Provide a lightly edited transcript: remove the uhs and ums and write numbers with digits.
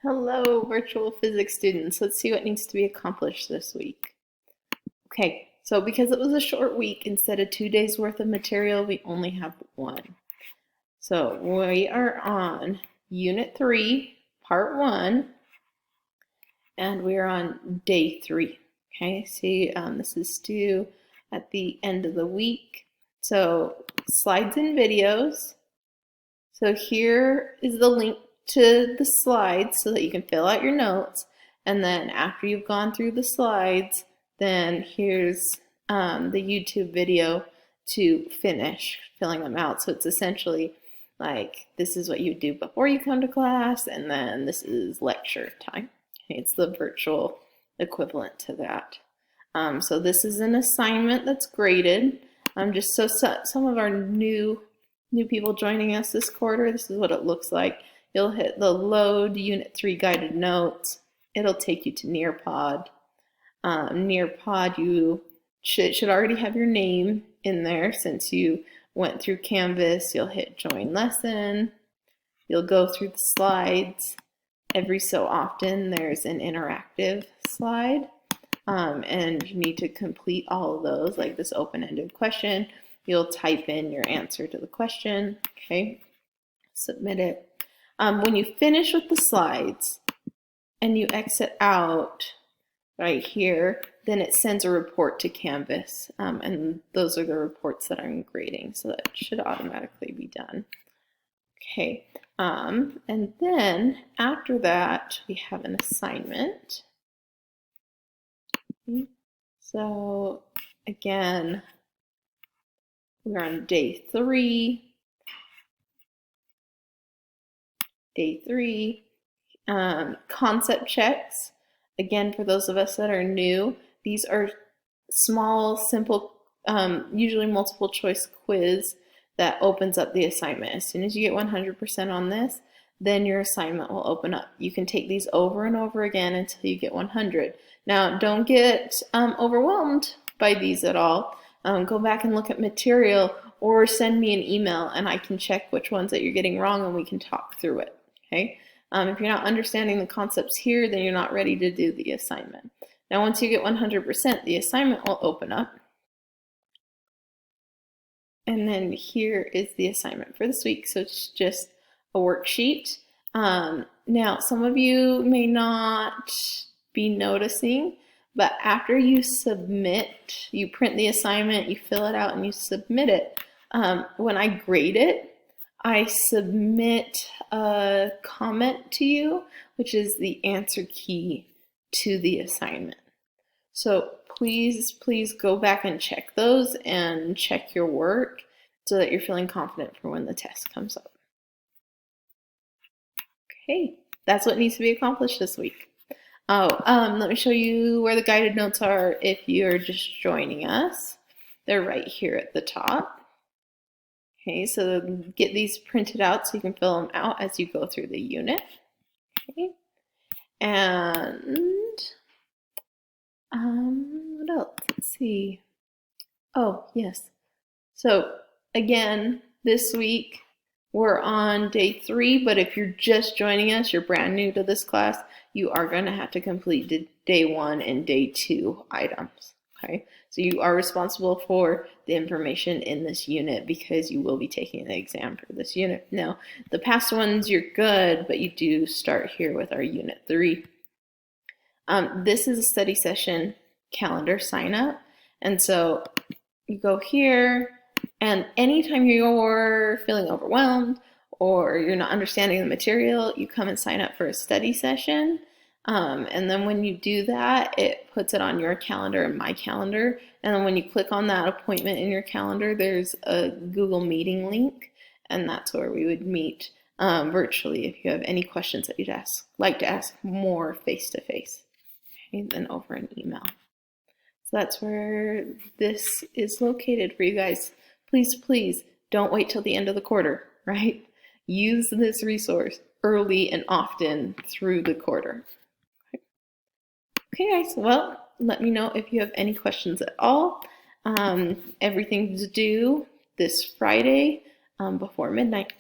Hello, virtual physics students. Let's see what needs to be accomplished this week. Okay, so because it was a short week, instead of 2 days worth of material, we only have one. So we are on Unit 3, Part 1, and we're on Day 3. Okay, see, this is due at the end of the week. So slides and videos. So here is the link to the slides so that you can fill out your notes. And then after you've gone through the slides, then here's the YouTube video to finish filling them out. So it's essentially like this is what you do before you come to class, and then this is lecture time. Okay, it's the virtual equivalent to that. So this is an assignment that's graded. Just so some of our new people joining us this quarter, this is what it looks like. You'll hit the load Unit 3 guided notes. It'll take you to Nearpod. Nearpod, you should already have your name in there since you went through Canvas. You'll hit join lesson. You'll go through the slides. Every so often there's an interactive slide, and you need to complete all of those, like this open-ended question. You'll type in your answer to the question, okay? Submit it. When you finish with the slides and you exit out right here, then it sends a report to Canvas, and those are the reports that I'm grading, so that should automatically be done. Okay, and then after that, we have an assignment. So again, we're on day 3. Day 3, concept checks. Again, for those of us that are new, these are small, simple, usually multiple choice quiz that opens up the assignment. As soon as you get 100% on this, then your assignment will open up. You can take these over and over again until you get 100. Now, don't get overwhelmed by these at all. Go back and look at material or send me an email and I can check which ones that you're getting wrong and we can talk through it. Okay? If you're not understanding the concepts here, then you're not ready to do the assignment. Now, once you get 100%, the assignment will open up. And then here is the assignment for this week. So it's just a worksheet. Now, some of you may not be noticing, but after you submit, you print the assignment, you fill it out, and you submit it. When I grade it, I submit a comment to you, which is the answer key to the assignment. So please go back and check those and check your work so that you're feeling confident for when the test comes up. Okay, that's what needs to be accomplished this week. Let me show you where the guided notes are if you're just joining us. They're right here at the top. Okay, so get these printed out so you can fill them out as you go through the unit. Okay, and what else? Let's see. Oh, yes. So again, this week we're on day 3, but if you're just joining us, you're brand new to this class, you are going to have to complete day 1 and day 2 items. Okay, so you are responsible for the information in this unit because you will be taking the exam for this unit. Now, the past ones you're good, but you do start here with our unit 3. This is a study session calendar sign up, and so you go here, and anytime you're feeling overwhelmed or you're not understanding the material, you come and sign up for a study session. And then when you do that, it puts it on your calendar and my calendar. And then when you click on that appointment in your calendar, there's a Google Meeting link, and that's where we would meet virtually if you have any questions that you'd like to ask more face-to-face, okay, than over an email. So that's where this is located for you guys. Please don't wait till the end of the quarter, right? Use this resource early and often through the quarter. Okay, guys, well, let me know if you have any questions at all. Everything's due this Friday before midnight.